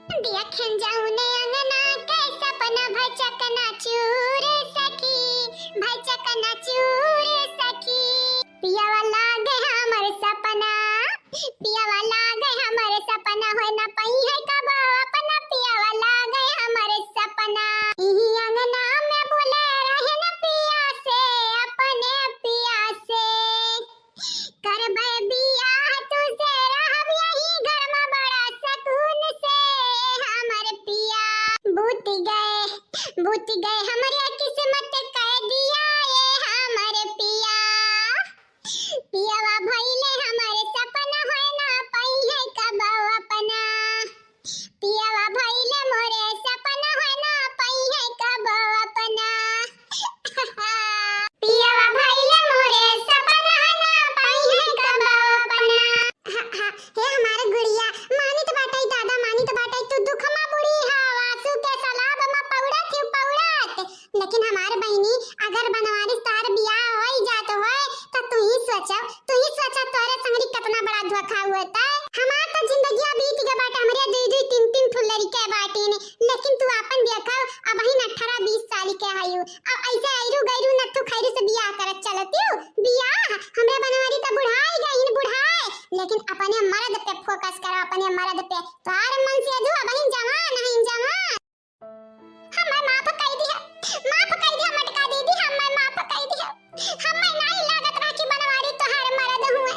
देखन जाऊने अंगना के सपना भचक नाचूर सखी भचक नाचूर सखी पिया वाला गए हमर सपना पिया वाला गए हमर सपना होय ना पई है कब अपना पिया वाला गए हमर सपना इही अंगना में बोले रहे न पिया से अपने पिया से करबे बिया तुझे रहब यही घर में बड़ा सकून से हमर पिया बूत गए हमरे किस्मत कह दिया ये हमर पिया पियावा भइले हमरे सपना होय ना पई है कब अपना पियावा भइले मोरे सपना होय ना पई है कब अपना पियावा भइले मोरे सपना है ना पई है कब अपना हे हमारे गुड़िया मानी तो बाटई दादा मानी तो बाटई तू दुख में बुड़ी वासु के सलाब में पौड़त लेकिन हमार बहनी अगर बनवारिस तार बियाह होई जात होय तो तू ही सोचा तोरे संगरी कितना बड़ा धोखा हुआ था हमार तो जिंदगी बीत गया बाटे हमरे दुई दुई तीन तीन फुलरी के बाटी ने लेकिन तू अपन देखा अब ही 18-20 साल के आयु अब ऐसे आयरु गैरु न तू खैरु से बियाह करत चलती हो बियाह हमरे बनवारी तो बुढ़ाई गईन बुढ़ाई लेकिन अपने मर्द पे फोकस करो अपने मर्द पे तोर मन से जो अब ही जवान है जवान हमें माफ कर दिया मटका दीदी हमें माफ कर दिया हमें नहीं लागत रहा कि बनवारी तोहार मर्द हुए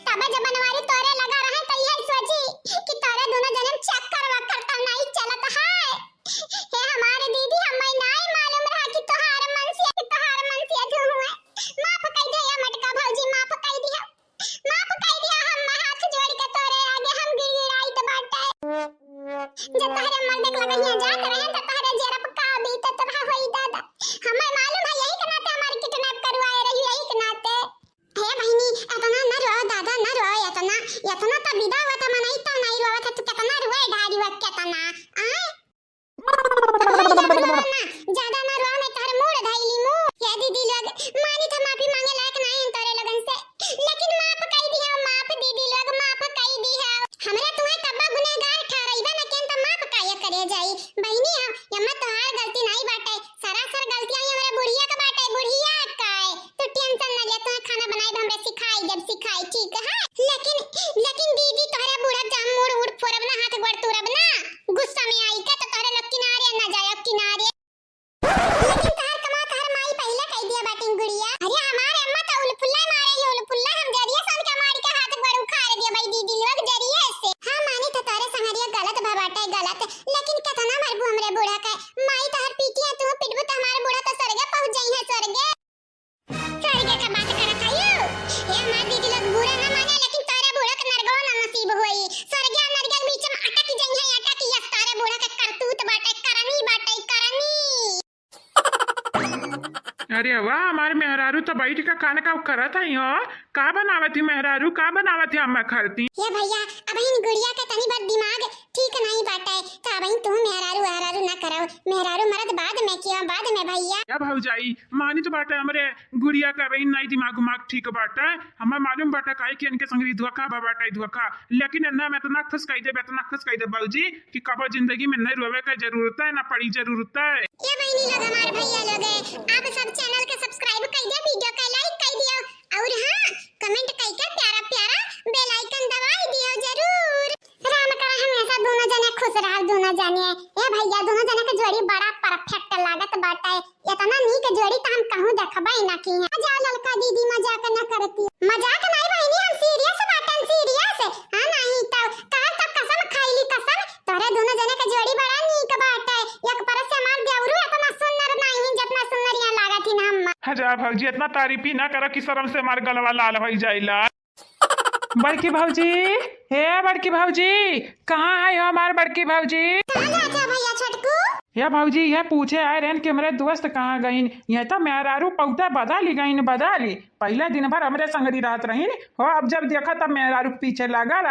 तबे जब बनवारी तोरे लगा रहे तो यह सोची कि तोरे दोनों जन्म चक्कर वक्कर नहीं चलत है हे हमारे दीदी हमें नहीं मालूम रहा कि तोहार मन से जो हुए माफ कर दिया मटका भौजी माफ कर दिया हम हाथ जोड़ के तोरे आगे हम गिड़गिड़ाई तो बाटे जब तोहरे मर्द के लगा यहाँ जात रहे तो तोहरे जेरप का बीतत रहा होई दादा हमें मालूम है यही के नाते हमारे किडनैप करवाए रही यही के नाते हे बहनी इतना न रो दादा न रो इतना तो विदा हुआ था मनाई तो नहीं रोवा था तू कितना रोए ढारी हुआ कितना ज्यादा न रो मैं तार मूड धइली मुंह ये दीदी लोग मानी था माफी मांगे लायक नहीं तारे लोगन से लेकिन माफ कर दिया माफ दीदी लोग माफ कर दिया हमरा तुम्हें तब्बा गुनहगार ठहराइबे न केन त माफ काहे करे जाई बहनी यम्मा तोहार गलती नहीं बाटे सरासर गलतियां हमरे बुढ़िया का बाटे बुढ़िया काय तू टेंशन न ले तू खाना बनाई हमरे सिखाई ठीक है लेकिन दीदी तोहरे बूढ़ा जाम मुड़ उड़ फोरब ना हाथ गोड़ तुरब ना गुस्सा में आई के तो तोहरे लग किनारे न जाए किनारे लेकिन तोहर कमा तोहर माई पहले कह दिया बाटिंग गुड़िया अरे हमारे अम्मा तो उलफुल्ला मारे ही उलफुल्ला हम जरिया सन के मार के हाथ गोड़ उखाड़ दिया भाई दीदी लोग जरिया से हां माने तो तोरे संगरिया गलत बाटे गलत लेकिन कितना मरबू हमरे बूढ़ा का माई तोहर पीटिया तू पिटबू तो हमारे बूढ़ा तो स्वर्ग पहुंच जाई है स्वर्ग का बात करत आयु ये हमार दीदी लोग बुरा ना माने लेकिन तारे बूढ़ा का नरगवा ना नसीब होई स्वर्ग और नरक के बीच में अटक जाई है अटक या तारे बूढ़ा का करतूत बाटे करनी अरे वाह हमारे मेहरारू तो बैठ के खाने का करत है हो का बनावती मेहरारू का बनावती हम खरती ये भैया अब इन गुड़िया का तनी बार दिमाग ठीक नहीं बाटे तो अब तू मेहरारू ना करो मेहरारू मरद बाद में किया बाद में भैया क्या भौजाई मानी तो बाटे हमरे गुड़िया का बहन नहीं दिमाग ठीक बाटे हमें मालूम बाटे काहे कि इनके संग धोखा बाटे धोखा लेकिन ना मैं इतना खुश कह दे बाबूजी कि कब जिंदगी में नहीं रोवे का जरूरत है ना पड़ी जरूरत है ये बहनी लोग हमारे भैया लोग आप सब चैनल के सब्सक्राइब कर दिया वीडियो का लाइक कर दिया और हां कमेंट करके प्यारा बेल आइकन दबाई दियो जरूर राम करे हमेशा दोनों जने खुश रहो दोनों जने ए भैया दोनों जने के जोड़ी बड़ा परफेक्ट लागत बाटे इतना नीक जोड़ी तो हम कहूं देखबे ना की है मजा ललका दीदी मजाक न करती मजाक नहीं बहनी हम सीरियस बाटन सीरियस हां नहीं तो का कसम खाईली कसम तोरे दोनों जने के जोड़ी बड़ा नीक बाटे एक पर से मार देवरू इतना सुंदर नहीं जितना सुंदर यहां लागत ही ना हम अच्छा भौजी इतना तारीफ ही ना करो कि शर्म से मार गलवा लाल हो जाइला बड़की भौजी हे बड़की भौजी कहाँ है हमार बड़की भौजी कहां जाते भैया छोटकू या भौजी यह पूछे आए रहन कि हमारे दोस्त कहाँ गईन यह तो मेहरारू पौधा बदली पहले दिन भर हमरे संगरी रात रहीन हो अब जब देखा तब मेहरारू पीछे लागा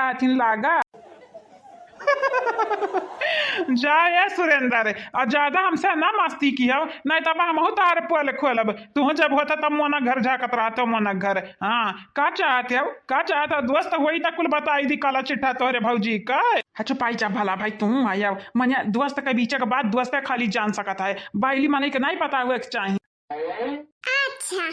जाए सुरेंद्र और ज्यादा हमसे ना मस्ती की हो नहीं तब हम तार पोल खोलब तू जब होता तब मोना घर झाकत रहते मोना घर। हाँ का चाहते हो दोस्त वही तक कुल बताई दी काला चिट्ठा तोहरे भौजी का अच्छा पाई जा भला भाई तू आया मने दोस्त के बीच के बात दोस्त खाली जान सकता है बाइली माने के नहीं पता हुए चाहिए। अच्छा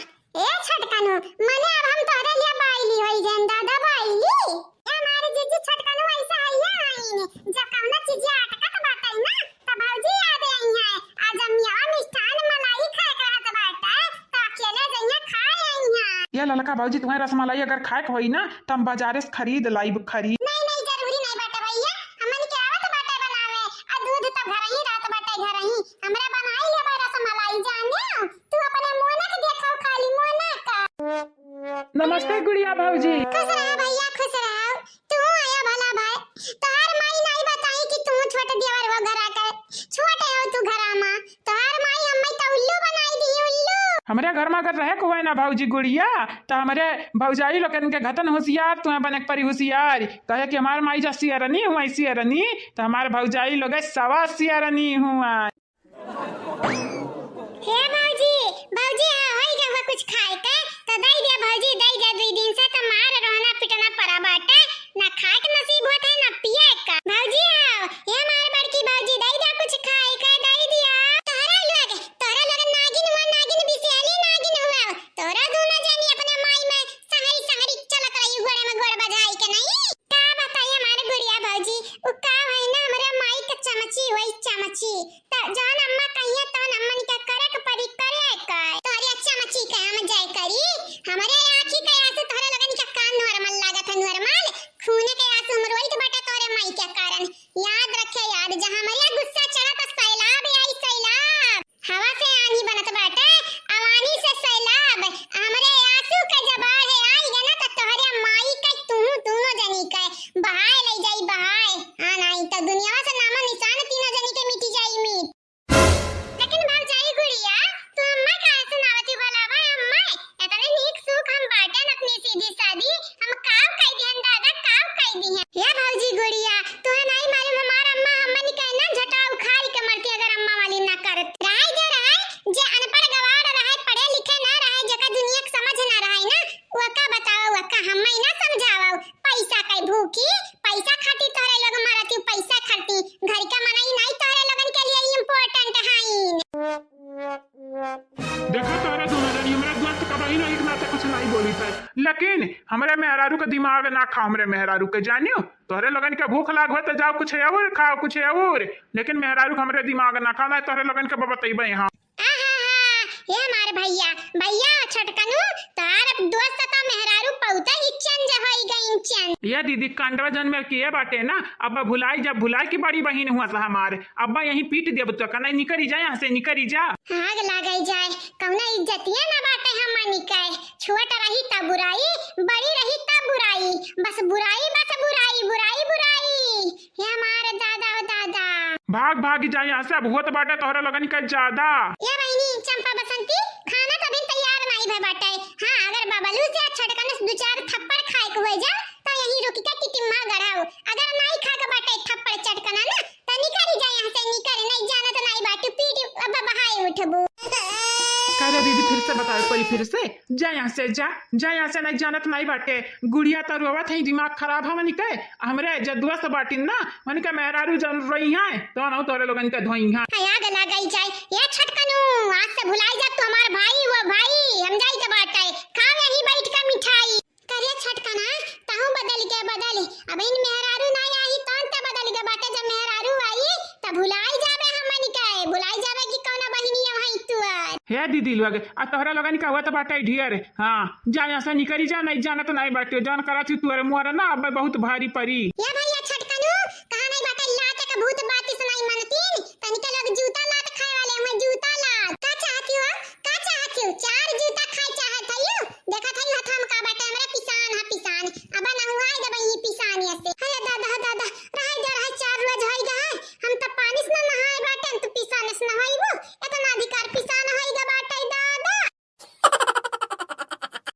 ए छटकनु मने अब हम तोरे लिए बाइली होई जन दादा बाइली ए हमारे जीजी छटकनु ऐसा आइया आईने जब कौनो चीज अटकत बाटई ना त भौजी याद आई है आज हम यहाँ मिष्ठान मलाई खाए रहत बाटा त अकेले जइया खाए आई है। ये ललका भाजी तुम्हारे रसमलाई अगर खाए के होई ना तो हम बाजारे से खरीद लाइब खरीद। नहीं नहीं जरूरी नहीं बाटे भैया हमन के आवत बाटे बनावे आ दूध तो घर ही रात बाटे घर ही हमरा बनाई ले रसमलाई जाने तू अपने मोना के देखो खाली मोना का। नमस्ते गुड़िया भाजी। खुश रहो भैया खुश रहो तू आया भला भाई तोहर माई नहीं बताई कि तू छोटे देवर वो घर आकर छोटे हो तू घरा मां तोहर माई हम्मई तो उल्लू बनाई दी उल्लू। हमारे घर में अगर रहे को है ना भाजी गुड़िया तो हमारे भौजाई लोग के घतन होशियार तुम्हें बने परी होशियार कहे कि हमारे माई जा सियरनी हुआ सियरनी तो हमारे भौजाई लोग सवा सियरनी हुआ। हे भौजी भौजी होई गवा कुछ खाए के तो दई दे भौजी दई दे 2 दिन से तो मार रोना पिटना पड़ा बाटे ना खाए के नसीब होता है ना पिए का भौजी आओ ये मार बड़की भौजी दई दे कुछ खाए के दई दिया तोरा लगे नागिन बिसेली नागिन हुआ तोरा दोनों जानी अपने माई में सहरी सहरी चलत रही घोड़े में घोड़ बजाई के नहीं का बताइए हमारे गुड़िया भौजी उ का है ना हमारे माई के चमची होई चमची त जान अम्मा कहिए तो अम्मन के करे के परी करे का तोरी चमची के हम जाय करी हमारे आंखी के आंसू तोरे लगन के कान नॉर्मल लागत है नॉर्मल खूने के आंसू रोई के बाटे तोरे माई के कारण याद रखे याद जहां हमारे गुस्सा चढ़ा तो सैलाब आई सैलाब हवा से आनी बनत बाटे अवानी से सैलाब हमारे आंसू के जबार है आई गना तो तोहरे माई के तू दोनों जनी के बहाए ले जाई बहाए हां नहीं तो दुनिया से नामो निशान तीनों जनी के मिटी जाई मीट। लेकिन भाग जाई गुड़िया तू अम्मा का सुनावती भला भाई अम्मा इतने नीक सुख हम बाटन अपनी सीधी सादी हम काव कह दिहन दादा काव कह दिहन हे भौजी गुड़िया तू नहीं मालूम हमार अम्मा अम्मा ने कहना झटा उखाड़ के मरती अगर अम्मा वाली ना करत राय जे अनपढ़ गवार रहे पढ़े लिखे ना रहे जका दुनिया के समझ ना रहे ना वका बताओ वका हम्मा ना समझाओ पैसा कई भूखी पैसा खाती तोरे लोग मारती पैसा खाती घर का मनाई नहीं तोरे लोगन के लिए इम्पोर्टेंट है। देखो तोरे दोनों जनी हमारे दोस्त का बहिन एक ना कुछ नहीं बोली था लेकिन हमारे मेहरारू का दिमाग ना खा हमरे मेहरारू के जानियो तोरे लगन के भूख लाग हो तो जाओ कुछ और खाओ कुछ और लेकिन मेहरारू का हमरे दिमाग ना खा तोरे लगन के बतइबे हां ये हमारे भैया भैया छटकनु तार दोस्त तो मेहरारू पौता ही चंज होई गई चंज ये दीदी कांडवा जन में किए बाटे ना अब भुलाई जब भुलाई की बड़ी बहन हुआ था हमारे अब्बा यहीं पीट देब तो कना निकरी जाए यहाँ से निकरी जा आग लागई जाए कौना इज्जतिया ना बाटे हम निकाय छोट रही तब बुराई बड़ी रही तब बुराई बस बुराई बुराई ये हमारे दादा और दादा भाग भाग जाए यहाँ से अब होत बाटे तोहरा लगन का ज्यादा ये बहनी चंपा बसंती खाना तो भी तैयार नहीं भय बाटे हां अगर बबलू से छटकन 2-4 थप्पड़ खाए के हो जा तो यहीं रुक के टिटिम्मा गड़ाओ अगर नहीं खा के बाटे थप्पड़ चटकना ना तो निकल जाए यहाँ से निकल नहीं जाना तो नहीं बाटू पीट अब बहाए उठबू कह दीदी फिर से बताओ परी फिर से जा यहाँ से जा यहाँ से नहीं जानत नहीं बाटे गुड़िया तो रोवत है दिमाग खराब है मनी के हमरे जदुआ से बाटिन ना मनी के मेहरारू जन रही है तो ना तोरे लोगन के धोई है आग लगाई जाए ये छटकनु आज से भुलाई जा तू हमार भाई वो भाई हम जाई के बाटे खाओ यहीं बैठ के मिठाई करे छटकना ताहू बदल अब इन मेहरारू नहीं आई तौन ते बदल के बाटे जब मेहरारू आई त भुलाई जाबे हमनी के भुलाई जाबे कि कौन बहिनिया है तू हे दीदी लोग आ तोहरा लगन का हुआ तो बाटे ढेर हाँ जा यहाँ से निकली जा नहीं जाना तो नहीं बाटे जान करा तू मोर ना अब बहुत भारी परी ये